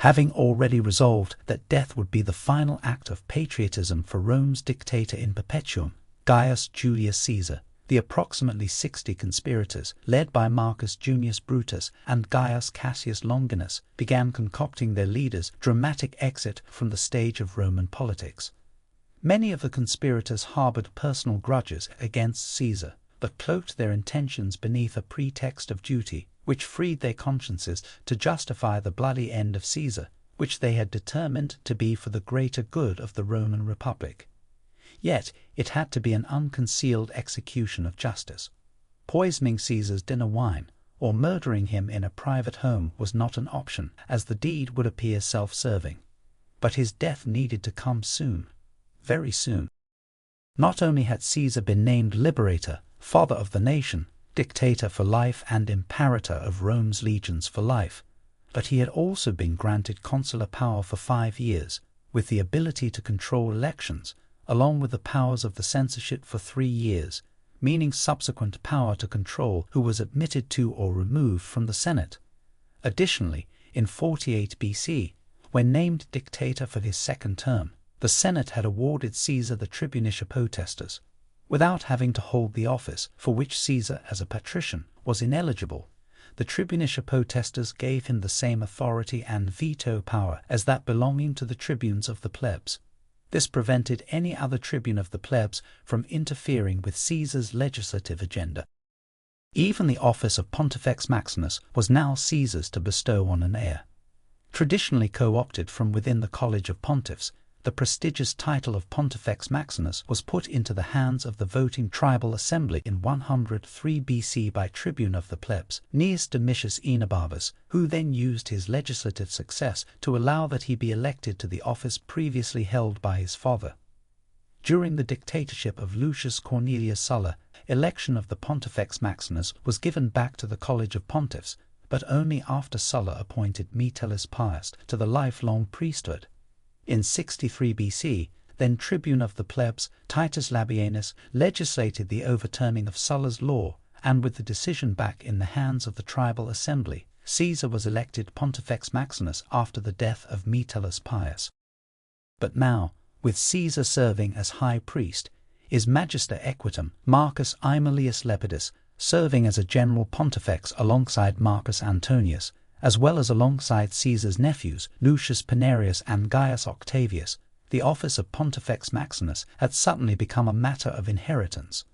having already resolved that death would be the final act of patriotism for Rome's dictator in perpetuum, Gaius Julius Caesar. The approximately 60 conspirators, led by Marcus Junius Brutus and Gaius Cassius Longinus, began concocting their leader's dramatic exit from the stage of Roman politics. Many of the conspirators harbored personal grudges against Caesar, but cloaked their intentions beneath a pretext of duty, which freed their consciences to justify the bloody end of Caesar, which they had determined to be for the greater good of the Roman Republic. Yet it had to be an unconcealed execution of justice. Poisoning Caesar's dinner wine, or murdering him in a private home was not an option, as the deed would appear self-serving. But his death needed to come soon, very soon. Not only had Caesar been named liberator, father of the nation, dictator for life and imperator of Rome's legions for life, but he had also been granted consular power for 5 years, with the ability to control elections, along with the powers of the censorship for 3 years, meaning subsequent power to control who was admitted to or removed from the Senate. Additionally, in 48 BC, when named dictator for his second term, the Senate had awarded Caesar the tribunicia potestas, without having to hold the office for which Caesar as a patrician was ineligible. The tribunicia potestas gave him the same authority and veto power as that belonging to the tribunes of the plebs. This prevented any other tribune of the plebs from interfering with Caesar's legislative agenda. Even the office of Pontifex Maximus was now Caesar's to bestow on an heir. Traditionally co-opted from within the College of Pontiffs, the prestigious title of Pontifex Maximus was put into the hands of the voting tribal assembly in 103 BC by tribune of the plebs, Gnaeus Domitius Aenobarbus, who then used his legislative success to allow that he be elected to the office previously held by his father. During the dictatorship of Lucius Cornelius Sulla, election of the Pontifex Maximus was given back to the College of Pontiffs, but only after Sulla appointed Metellus Pius to the lifelong priesthood. In 63 BC, then tribune of the plebs, Titus Labienus, legislated the overturning of Sulla's law, and with the decision back in the hands of the tribal assembly, Caesar was elected Pontifex Maximus after the death of Metellus Pius. But now, with Caesar serving as high priest, is Magister Equitum Marcus Aemilius Lepidus serving as a general pontifex alongside Marcus Antonius, as well as alongside Caesar's nephews Lucius Pinarius and Gaius Octavius. The office of Pontifex Maximus had suddenly become a matter of inheritance.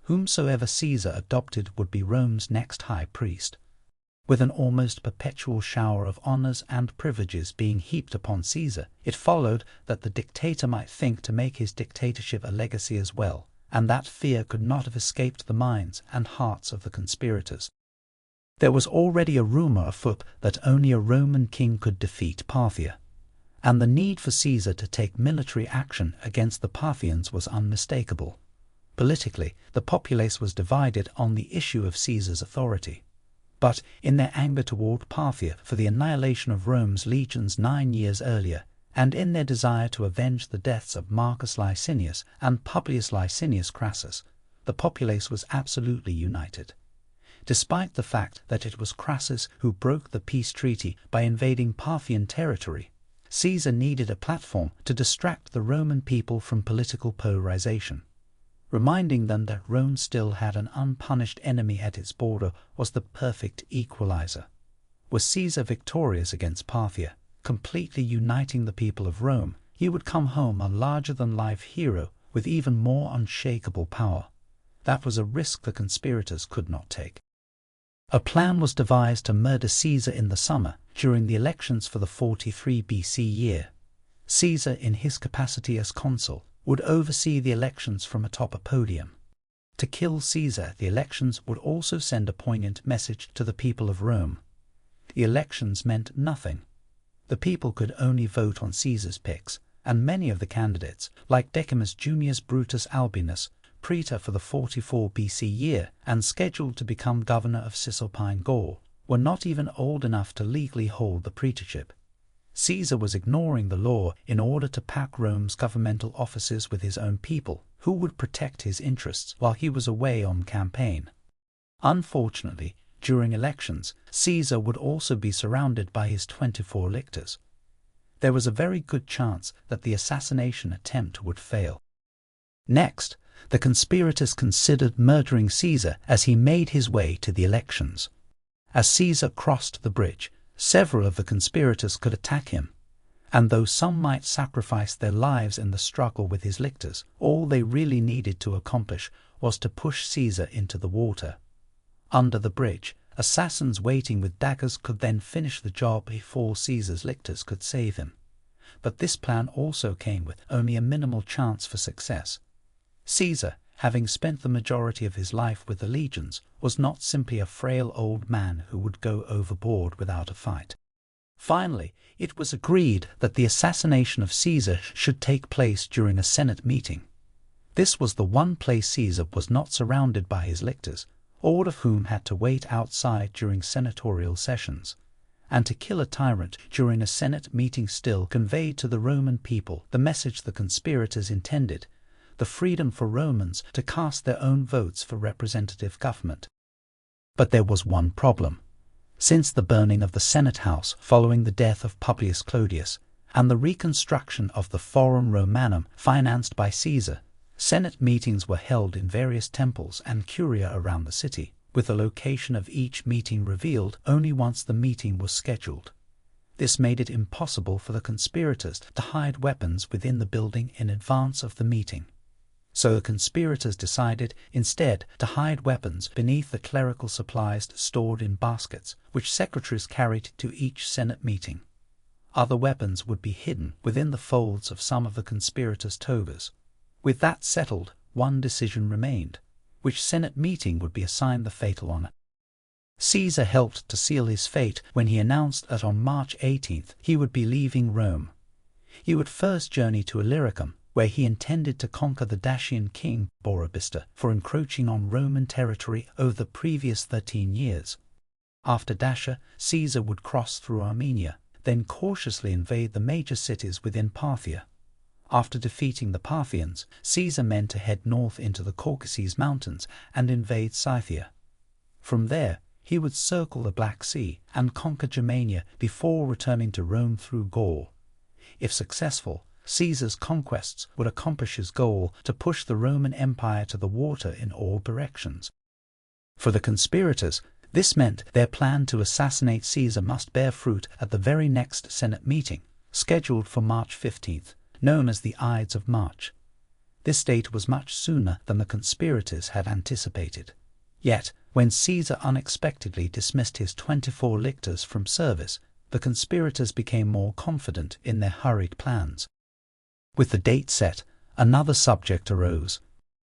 Whomsoever Caesar adopted would be Rome's next high priest. With an almost perpetual shower of honors and privileges being heaped upon Caesar, it followed that the dictator might think to make his dictatorship a legacy as well, and that fear could not have escaped the minds and hearts of the conspirators. There was already a rumor afoot that only a Roman king could defeat Parthia, and the need for Caesar to take military action against the Parthians was unmistakable. Politically, the populace was divided on the issue of Caesar's authority. But in their anger toward Parthia for the annihilation of Rome's legions 9 years earlier, and in their desire to avenge the deaths of Marcus Licinius and Publius Licinius Crassus, the populace was absolutely united. Despite the fact that it was Crassus who broke the peace treaty by invading Parthian territory, Caesar needed a platform to distract the Roman people from political polarization. Reminding them that Rome still had an unpunished enemy at its border was the perfect equalizer. Was Caesar victorious against Parthia, completely uniting the people of Rome, he would come home a larger-than-life hero with even more unshakable power. That was a risk the conspirators could not take. A plan was devised to murder Caesar in the summer, during the elections for the 43 BC year. Caesar, in his capacity as consul, would oversee the elections from atop a podium. To kill Caesar at the elections would also send a poignant message to the people of Rome. The elections meant nothing. The people could only vote on Caesar's picks, and many of the candidates, like Decimus Junius Brutus Albinus, praetor for the 44 BC year and scheduled to become governor of Cisalpine Gaul, were not even old enough to legally hold the praetorship. Caesar was ignoring the law in order to pack Rome's governmental offices with his own people, who would protect his interests while he was away on campaign. Unfortunately, during elections, Caesar would also be surrounded by his 24 lictors, there was a very good chance that the assassination attempt would fail. Next, the conspirators considered murdering Caesar as he made his way to the elections. As Caesar crossed the bridge, several of the conspirators could attack him, and though some might sacrifice their lives in the struggle with his lictors, all they really needed to accomplish was to push Caesar into the water. Under the bridge, assassins waiting with daggers could then finish the job before Caesar's lictors could save him. But this plan also came with only a minimal chance for success. Caesar, having spent the majority of his life with the legions, was not simply a frail old man who would go overboard without a fight. Finally, it was agreed that the assassination of Caesar should take place during a Senate meeting. This was the one place Caesar was not surrounded by his lictors, all of whom had to wait outside during senatorial sessions. And to kill a tyrant during a Senate meeting still conveyed to the Roman people the message the conspirators intended: the freedom for Romans to cast their own votes for representative government. But there was one problem. Since the burning of the Senate House following the death of Publius Clodius, and the reconstruction of the Forum Romanum financed by Caesar, Senate meetings were held in various temples and curia around the city, with the location of each meeting revealed only once the meeting was scheduled. This made it impossible for the conspirators to hide weapons within the building in advance of the meeting. So the conspirators decided instead to hide weapons beneath the clerical supplies stored in baskets, which secretaries carried to each Senate meeting. Other weapons would be hidden within the folds of some of the conspirators' togas. With that settled, one decision remained: which Senate meeting would be assigned the fatal honor. Caesar helped to seal his fate when he announced that on March 18th he would be leaving Rome. He would first journey to Illyricum, where he intended to conquer the Dacian king Burebista for encroaching on Roman territory over the previous 13 years. After Dacia, Caesar would cross through Armenia, then cautiously invade the major cities within Parthia. After defeating the Parthians, Caesar meant to head north into the Caucasus Mountains and invade Scythia. From there, he would circle the Black Sea and conquer Germania before returning to Rome through Gaul. If successful, Caesar's conquests would accomplish his goal to push the Roman Empire to the water in all directions. For the conspirators, this meant their plan to assassinate Caesar must bear fruit at the very next Senate meeting, scheduled for March 15th, known as the Ides of March. This date was much sooner than the conspirators had anticipated. Yet, when Caesar unexpectedly dismissed his 24 lictors from service, the conspirators became more confident in their hurried plans. With the date set, another subject arose.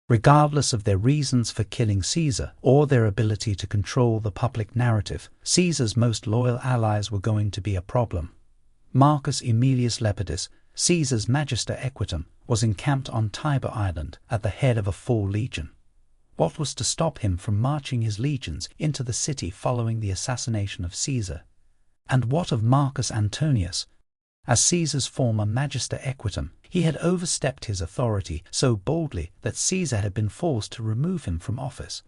Regardless of their reasons for killing Caesar or their ability to control the public narrative, Caesar's most loyal allies were going to be a problem. Marcus Aemilius Lepidus, Caesar's Magister Equitum, was encamped on Tiber Island at the head of a full legion. What was to stop him from marching his legions into the city following the assassination of Caesar? And what of Marcus Antonius? As Caesar's former Magister Equitum, he had overstepped his authority so boldly that Caesar had been forced to remove him from office.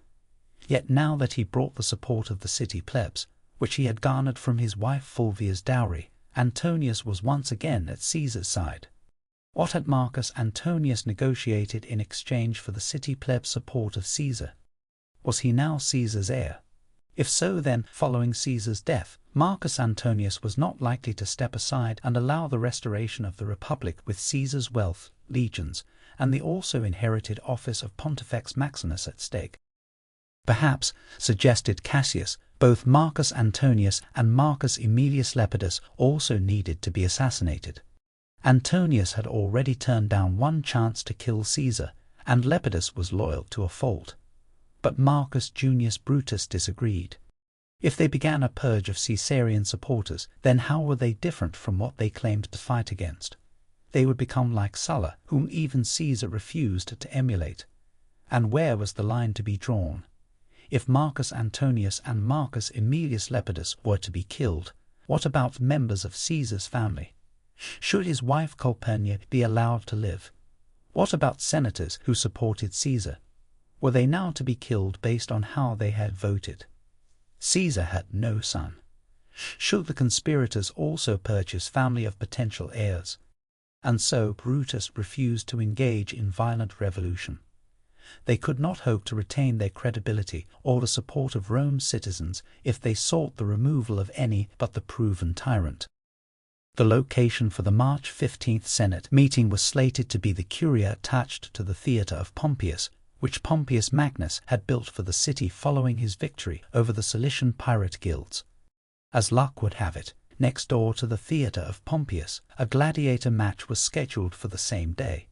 Yet now that he brought the support of the city plebs, which he had garnered from his wife Fulvia's dowry, Antonius was once again at Caesar's side. What had Marcus Antonius negotiated in exchange for the city plebs' support of Caesar? Was he now Caesar's heir? If so, then, following Caesar's death, Marcus Antonius was not likely to step aside and allow the restoration of the Republic with Caesar's wealth, legions, and the also inherited office of Pontifex Maximus at stake. Perhaps, suggested Cassius, both Marcus Antonius and Marcus Aemilius Lepidus also needed to be assassinated. Antonius had already turned down one chance to kill Caesar, and Lepidus was loyal to a fault. But Marcus Junius Brutus disagreed. If they began a purge of Caesarian supporters, then how were they different from what they claimed to fight against? They would become like Sulla, whom even Caesar refused to emulate. And where was the line to be drawn? If Marcus Antonius and Marcus Aemilius Lepidus were to be killed, what about members of Caesar's family? Should his wife Calpurnia be allowed to live? What about senators who supported Caesar? Were they now to be killed based on how they had voted? Caesar had no son. Should the conspirators also purchase family of potential heirs? And so Brutus refused to engage in violent revolution. They could not hope to retain their credibility or the support of Rome's citizens if they sought the removal of any but the proven tyrant. The location for the March 15th Senate meeting was slated to be the Curia attached to the theatre of Pompeius, which Pompeius Magnus had built for the city following his victory over the Cilician pirate guilds. As luck would have it, next door to the theatre of Pompeius, a gladiator match was scheduled for the same day.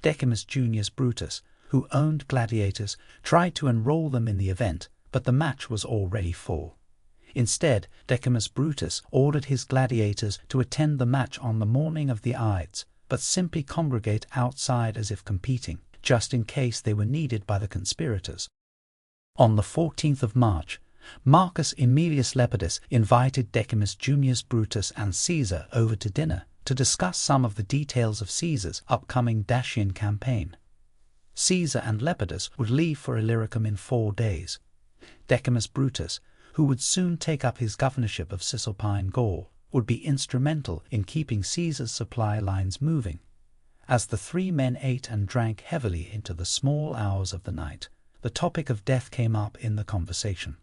Decimus Junius Brutus, who owned gladiators, tried to enroll them in the event, but the match was already full. Instead, Decimus Brutus ordered his gladiators to attend the match on the morning of the Ides, but simply congregate outside as if competing, just in case they were needed by the conspirators. On the 14th of March, Marcus Aemilius Lepidus invited Decimus Junius Brutus and Caesar over to dinner to discuss some of the details of Caesar's upcoming Dacian campaign. Caesar and Lepidus would leave for Illyricum in 4 days. Decimus Brutus, who would soon take up his governorship of Cisalpine Gaul, would be instrumental in keeping Caesar's supply lines moving. As the 3 men ate and drank heavily into the small hours of the night, the topic of death came up in the conversation.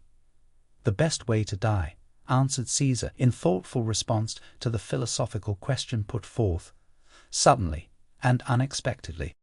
"The best way to die," answered Caesar in thoughtful response to the philosophical question put forth, "suddenly and unexpectedly."